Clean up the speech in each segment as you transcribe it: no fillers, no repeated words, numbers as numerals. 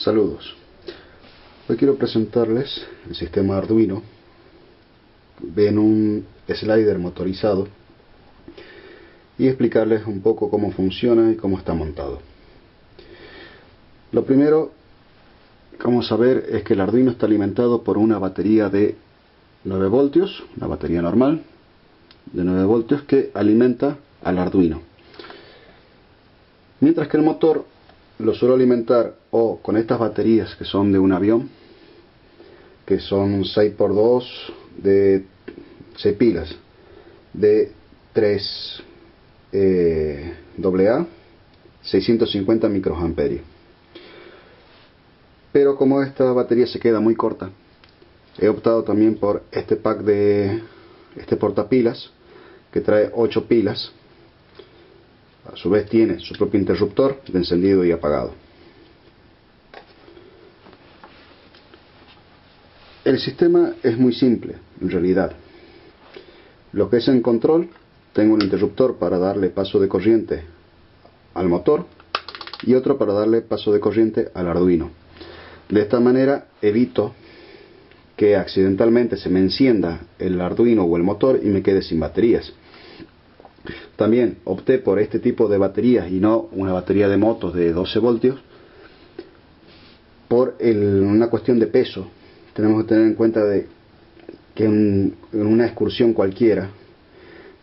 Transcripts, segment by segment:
Saludos. Hoy quiero presentarles el sistema Arduino en un slider motorizado y explicarles un poco cómo funciona y cómo está montado. Lo primero que vamos a ver es que el Arduino está alimentado por una batería de 9 voltios, una batería normal de 9 voltios que alimenta al Arduino. Mientras que el motor lo suelo alimentar o con estas baterías que son de un avión, que son 6x2 de 6 pilas de 3 AA 650 microamperios. Pero como esta batería se queda muy corta, he optado también por este pack de este portapilas que trae 8 pilas. A su vez tiene su propio interruptor de encendido y apagado. El sistema es muy simple en realidad. Lo que es en control, tengo un interruptor para darle paso de corriente al motor y otro para darle paso de corriente al Arduino. De esta manera evito que accidentalmente se me encienda el Arduino o el motor y me quede sin baterías. También opté por este tipo de baterías y no una batería de motos de 12 voltios por una cuestión de peso. Tenemos que tener en cuenta de que en una excursión cualquiera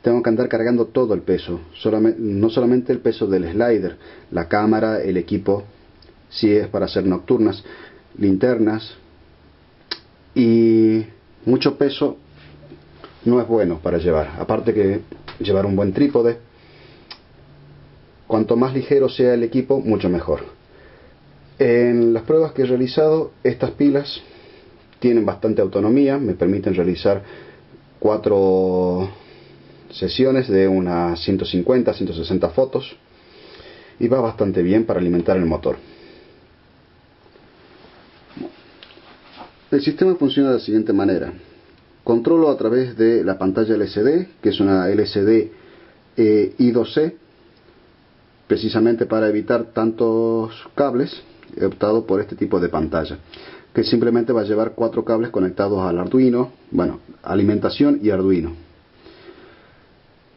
tengo que andar cargando todo el peso, no solamente el peso del slider, la cámara, el equipo, si es para hacer nocturnas, linternas, y mucho peso no es bueno para llevar. Aparte que llevar un buen trípode, cuanto más ligero sea el equipo, mucho mejor. En las pruebas que he realizado, estas pilas tienen bastante autonomía, me permiten realizar 4 sesiones de unas 150-160 fotos y va bastante bien para alimentar el motor. El sistema funciona de la siguiente manera. Controlo a través de la pantalla LCD, que es una LCD I2C, precisamente para evitar tantos cables. He optado por este tipo de pantalla, que simplemente va a llevar 4 cables conectados al Arduino, bueno, alimentación y Arduino.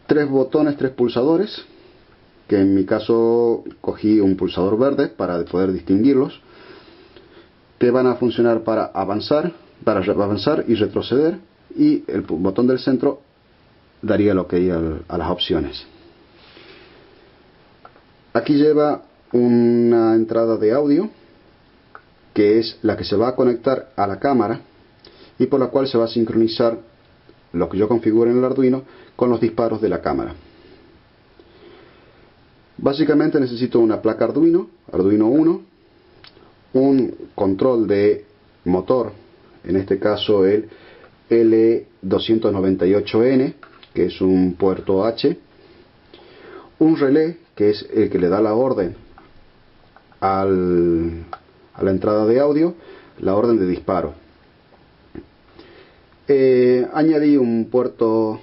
3 botones, 3 pulsadores, que en mi caso cogí un pulsador verde para poder distinguirlos, que van a funcionar para avanzar y retroceder, y el botón del centro daría el OK a las opciones. Aquí lleva una entrada de audio, que es la que se va a conectar a la cámara y por la cual se va a sincronizar lo que yo configure en el Arduino con los disparos de la cámara. Básicamente necesito una placa Arduino 1, un control de motor, en este caso el L298N, que es un puerto H, un relé, que es el que le da la orden a la entrada de audio, la orden de disparo. Añadí un puerto,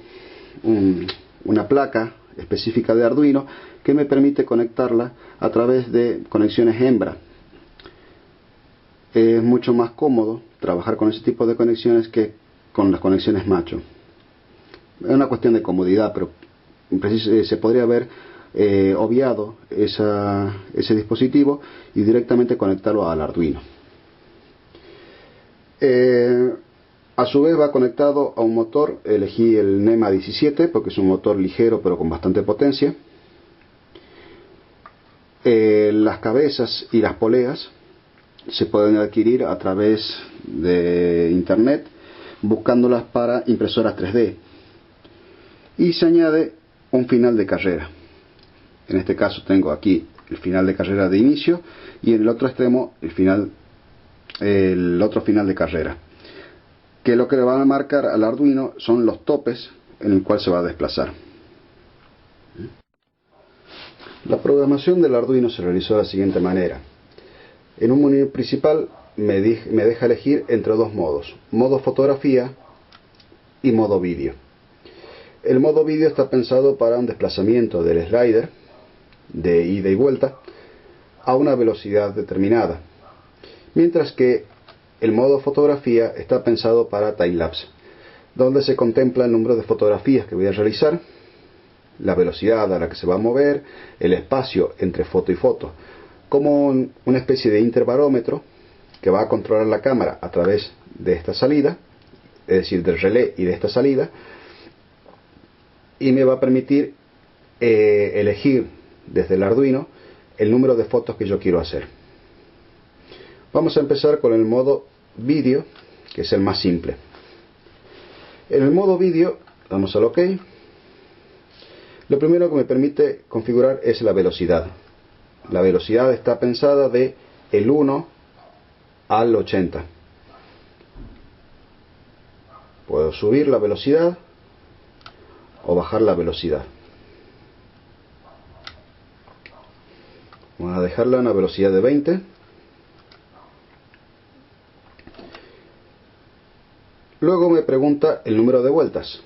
una placa específica de Arduino que me permite conectarla a través de conexiones hembra. Es mucho más cómodo trabajar con ese tipo de conexiones que con las conexiones macho. Es una cuestión de comodidad, pero se podría haber obviado ese dispositivo y directamente conectarlo al Arduino. A su vez va conectado a un motor. Elegí el NEMA 17 porque es un motor ligero pero con bastante potencia. Las cabezas y las poleas se pueden adquirir a través de internet buscándolas para impresoras 3D, y se añade un final de carrera. En este caso tengo aquí el final de carrera de inicio y en el otro extremo el otro final de carrera, que lo que le van a marcar al Arduino son los topes en el cual se va a desplazar. La programación del Arduino se realizó de la siguiente manera. En un menú principal me deja elegir entre 2 modos, modo fotografía y modo vídeo. El modo vídeo está pensado para un desplazamiento del slider de ida y vuelta a una velocidad determinada. mientras que el modo fotografía está pensado para timelapse, donde se contempla el número de fotografías que voy a realizar, la velocidad a la que se va a mover, el espacio entre foto y foto, como una especie de intervarómetro que va a controlar la cámara a través de esta salida, es decir, del relé y de esta salida, y me va a permitir elegir desde el Arduino el número de fotos que yo quiero hacer. Vamos a empezar con el modo vídeo, que es el más simple. En el modo vídeo damos al OK. Lo primero que me permite configurar es la velocidad. La velocidad está pensada de el 1 al 80. Puedo subir la velocidad o bajar la velocidad. Vamos a dejarla a una velocidad de 20. Luego me pregunta el número de vueltas.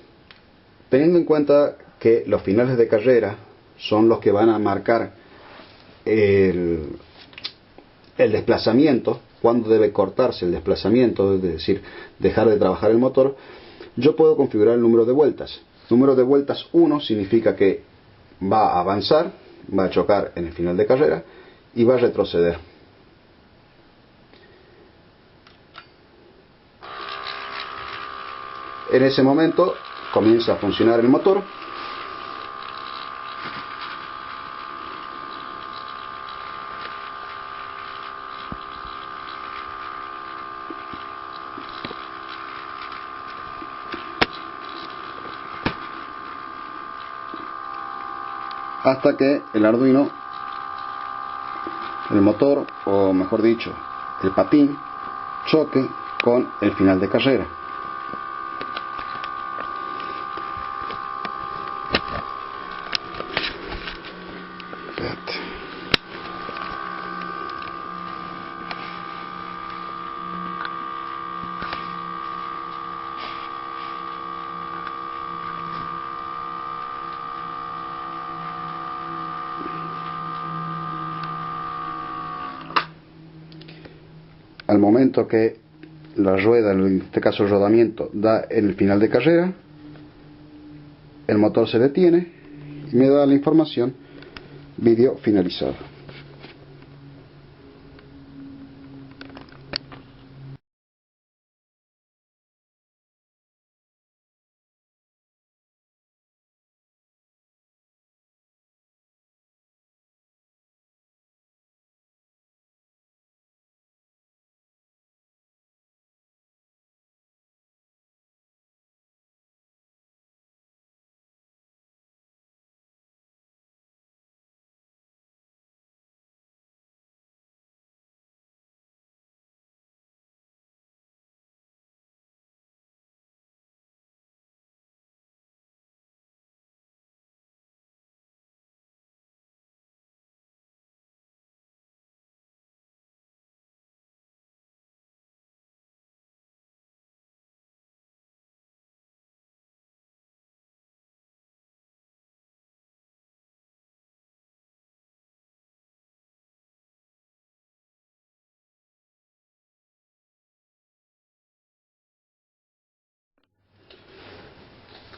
Teniendo en cuenta que los finales de carrera son los que van a marcar el desplazamiento, cuándo debe cortarse el desplazamiento, es decir, dejar de trabajar el motor, yo puedo configurar el número de vueltas. Número de vueltas 1 significa que va a avanzar, va a chocar en el final de carrera y va a retroceder. En ese momento comienza a funcionar el motor. Hasta que el Arduino, el motor, o mejor dicho, el patín, choque con el final de carrera. Al momento que la rueda, en este caso el rodamiento, da en el final de carrera, el motor se detiene y me da la información vídeo finalizado.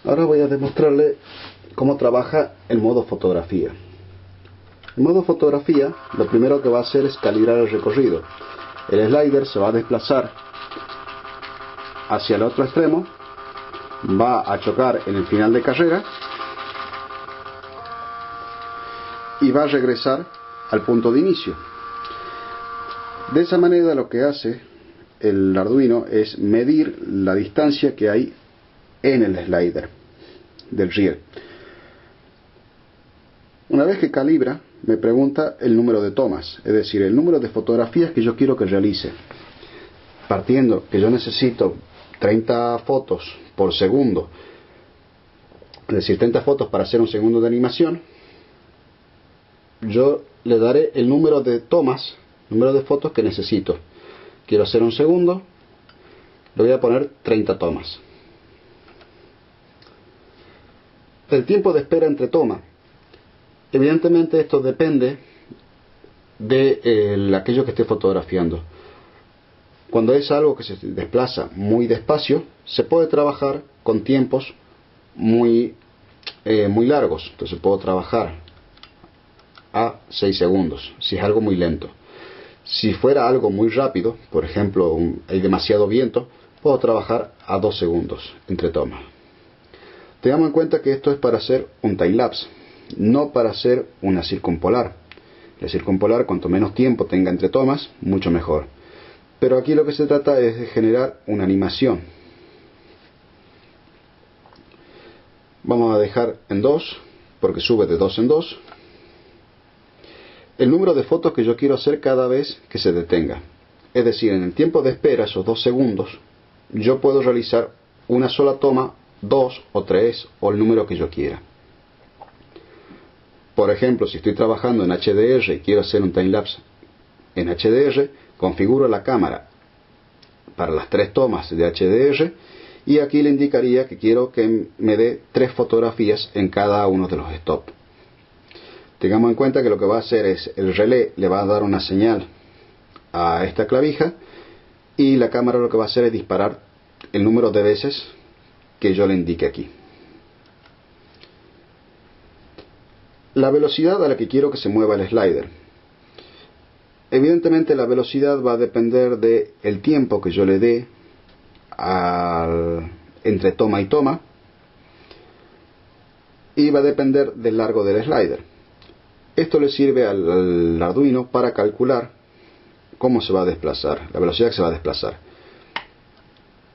Ahora voy a demostrarle cómo trabaja el modo fotografía. El modo fotografía, lo primero que va a hacer es calibrar el recorrido. El slider se va a desplazar hacia el otro extremo, va a chocar en el final de carrera y va a regresar al punto de inicio. De esa manera lo que hace el Arduino es medir la distancia que hay en el slider del riel. Una vez que calibra, me pregunta el número de tomas, es decir, el número de fotografías que yo quiero que realice. Partiendo que yo necesito 30 fotos por segundo, es decir, 30 fotos para hacer un segundo de animación, yo le daré el número de tomas, número de fotos que necesito. Quiero hacer un segundo, le voy a poner 30 tomas. El tiempo de espera entre tomas, evidentemente esto depende de aquello que esté fotografiando. Cuando es algo que se desplaza muy despacio, se puede trabajar con tiempos muy largos. Entonces puedo trabajar a 6 segundos, si es algo muy lento. Si fuera algo muy rápido, por ejemplo, hay demasiado viento, puedo trabajar a 2 segundos entre tomas. Tengamos en cuenta que esto es para hacer un time-lapse, no para hacer una circumpolar. La circumpolar, cuanto menos tiempo tenga entre tomas, mucho mejor. Pero aquí lo que se trata es de generar una animación. Vamos a dejar en 2, porque sube de 2 en 2. El número de fotos que yo quiero hacer cada vez que se detenga. Es decir, en el tiempo de espera, esos 2 segundos, yo puedo realizar una sola toma, 2 o 3 o el número que yo quiera. Por ejemplo, si estoy trabajando en HDR y quiero hacer un timelapse en HDR, configuro la cámara para las 3 tomas de HDR y aquí le indicaría que quiero que me dé 3 fotografías en cada uno de los stops. Tengamos en cuenta que lo que va a hacer es el relé le va a dar una señal a esta clavija y la cámara lo que va a hacer es disparar el número de veces que yo le indique aquí. La velocidad a la que quiero que se mueva el slider. Evidentemente la velocidad va a depender del tiempo que yo le dé entre toma y toma y va a depender del largo del slider. Esto le sirve al Arduino para calcular cómo se va a desplazar, la velocidad que se va a desplazar.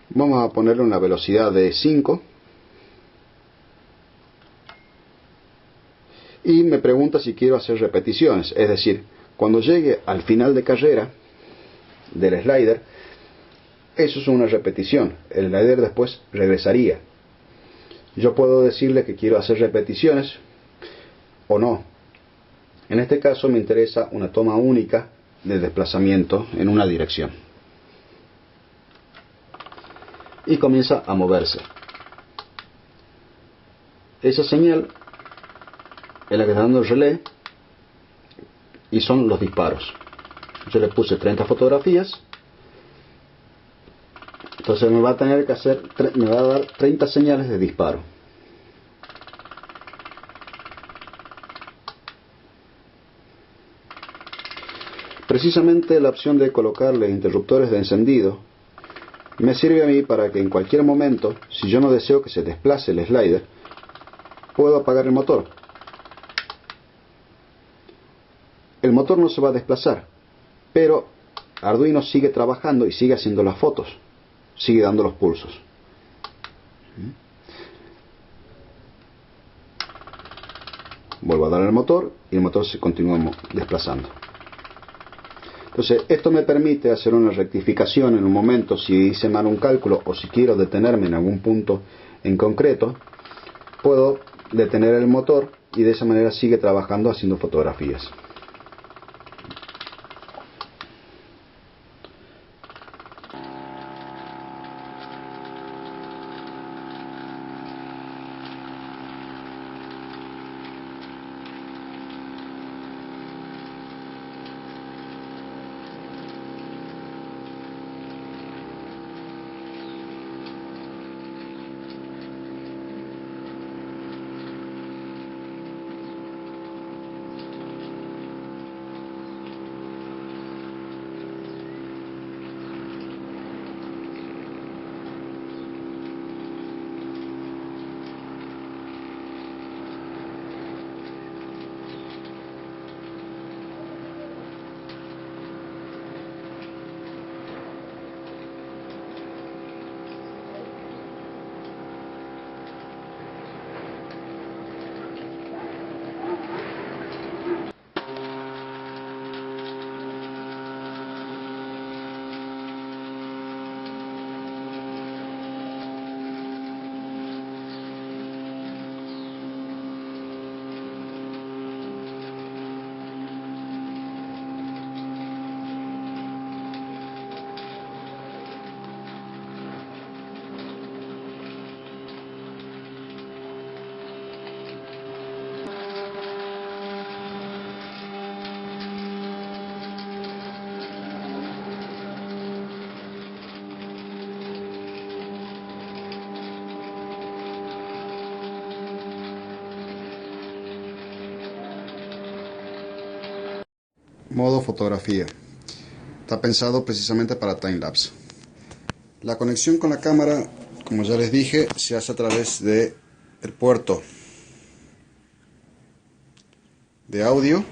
Vamos a ponerle una velocidad de 5 y me pregunta si quiero hacer repeticiones, es decir, cuando llegue al final de carrera del slider, eso es una repetición, el slider después regresaría. Yo puedo decirle que quiero hacer repeticiones o no. En este caso me interesa una toma única de desplazamiento en una dirección. Y comienza a moverse. Esa señal es la que está dando el relé y son los disparos. Yo le puse 30 fotografías. Entonces me va a tener que me va a dar 30 señales de disparo. Precisamente la opción de colocarle interruptores de encendido me sirve a mí para que en cualquier momento, si yo no deseo que se desplace el slider, puedo apagar el motor. El motor no se va a desplazar, pero Arduino sigue trabajando y sigue haciendo las fotos, sigue dando los pulsos. Vuelvo a dar el motor y el motor se continúa desplazando. Entonces esto me permite hacer una rectificación en un momento si hice mal un cálculo o si quiero detenerme en algún punto en concreto. Puedo detener el motor y de esa manera sigue trabajando haciendo fotografías. Modo fotografía. Está pensado precisamente para timelapse. La conexión con la cámara, como ya les dije, se hace a través de el puerto de audio,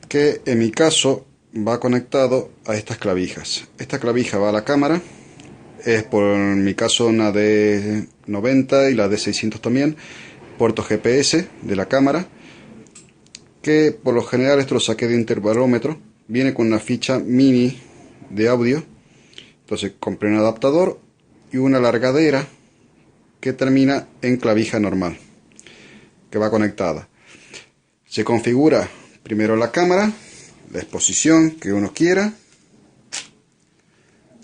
que en mi caso va conectado a estas clavijas. Esta clavija va a la cámara, es por mi caso una D90 y la D600 también, puerto GPS de la cámara, que por lo general esto lo saqué de intervalómetro, viene con una ficha mini de audio. Entonces compré un adaptador y una largadera que termina en clavija normal, que va conectada. Se configura primero la cámara, la exposición que uno quiera.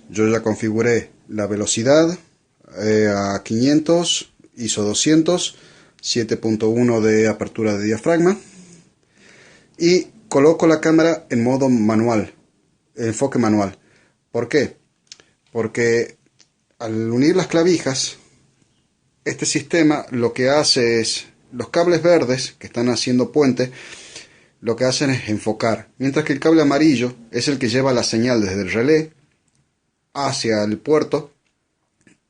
Yo ya configuré la velocidad a 500, ISO 200, 7.1 de apertura de diafragma, y coloco la cámara en modo manual, enfoque manual. ¿Por qué? Porque al unir las clavijas, este sistema lo que hace es, los cables verdes que están haciendo puente, lo que hacen es enfocar, mientras que el cable amarillo es el que lleva la señal desde el relé hacia el puerto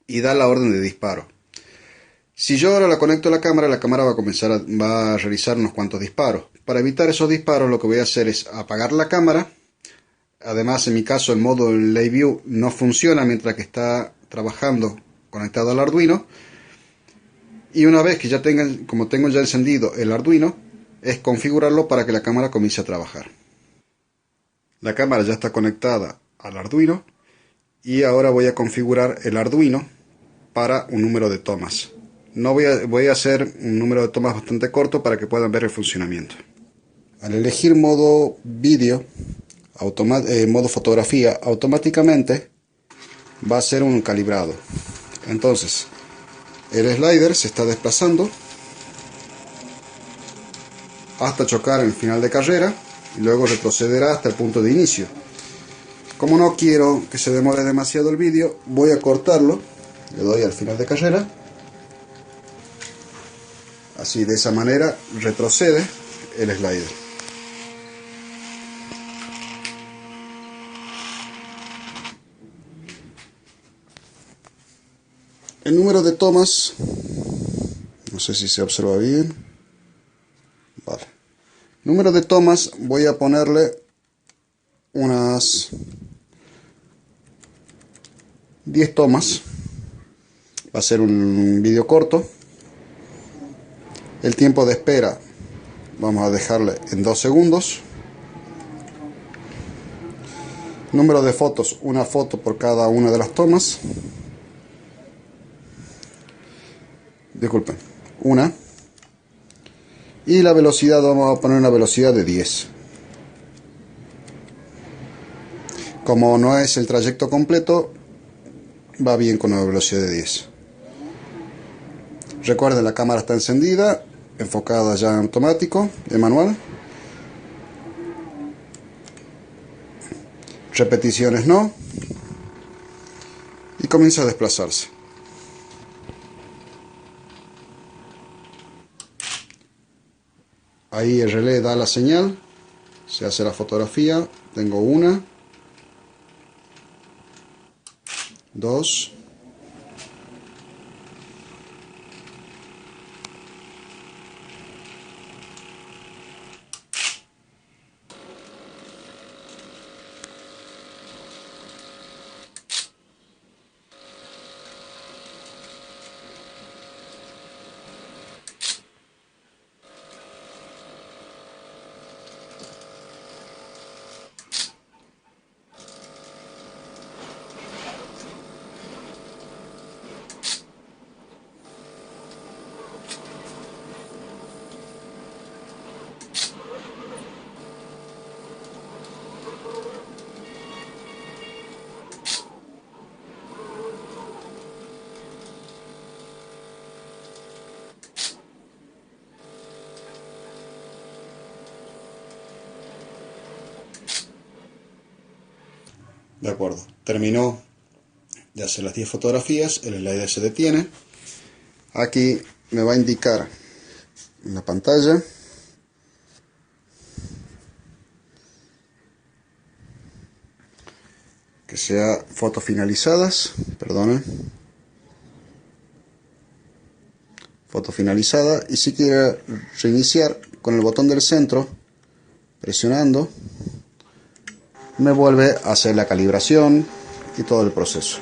y da la orden de disparo. Si yo ahora la conecto a la cámara va a realizar unos cuantos disparos. Para evitar esos disparos, lo que voy a hacer es apagar la cámara. Además, en mi caso, el modo Live View no funciona mientras que está trabajando conectado al Arduino. Y una vez que ya como tengo ya encendido el Arduino, es configurarlo para que la cámara comience a trabajar. La cámara ya está conectada al Arduino y ahora voy a configurar el Arduino para un número de tomas. Voy a hacer un número de tomas bastante corto para que puedan ver el funcionamiento. Al elegir modo vídeo, modo fotografía, automáticamente va a ser un calibrado. Entonces, el slider se está desplazando hasta chocar en el final de carrera y luego retrocederá hasta el punto de inicio. Como no quiero que se demore demasiado el vídeo, voy a cortarlo. Le doy al final de carrera. Así, de esa manera retrocede el slider. El número de tomas, no sé si se observa bien. Vale. Número de tomas, voy a ponerle unas 10 tomas. Va a ser un vídeo corto. El tiempo de espera vamos a dejarle en 2 segundos. Número de fotos, una foto por cada una de las tomas. Disculpen, una. Y la velocidad, vamos a poner una velocidad de 10. Como no es el trayecto completo, va bien con una velocidad de 10. Recuerden, la cámara está encendida, enfocada ya en automático, en manual. Repeticiones no. Y comienza a desplazarse. Ahí el relé da la señal, se hace la fotografía. Tengo una, dos, de acuerdo. Terminó de hacer las 10 fotografías, el slider se detiene. Aquí me va a indicar en la pantalla que sea fotos finalizadas, perdonen, foto finalizada, y si quiere reiniciar con el botón del centro, presionando, me vuelve a hacer la calibración y todo el proceso.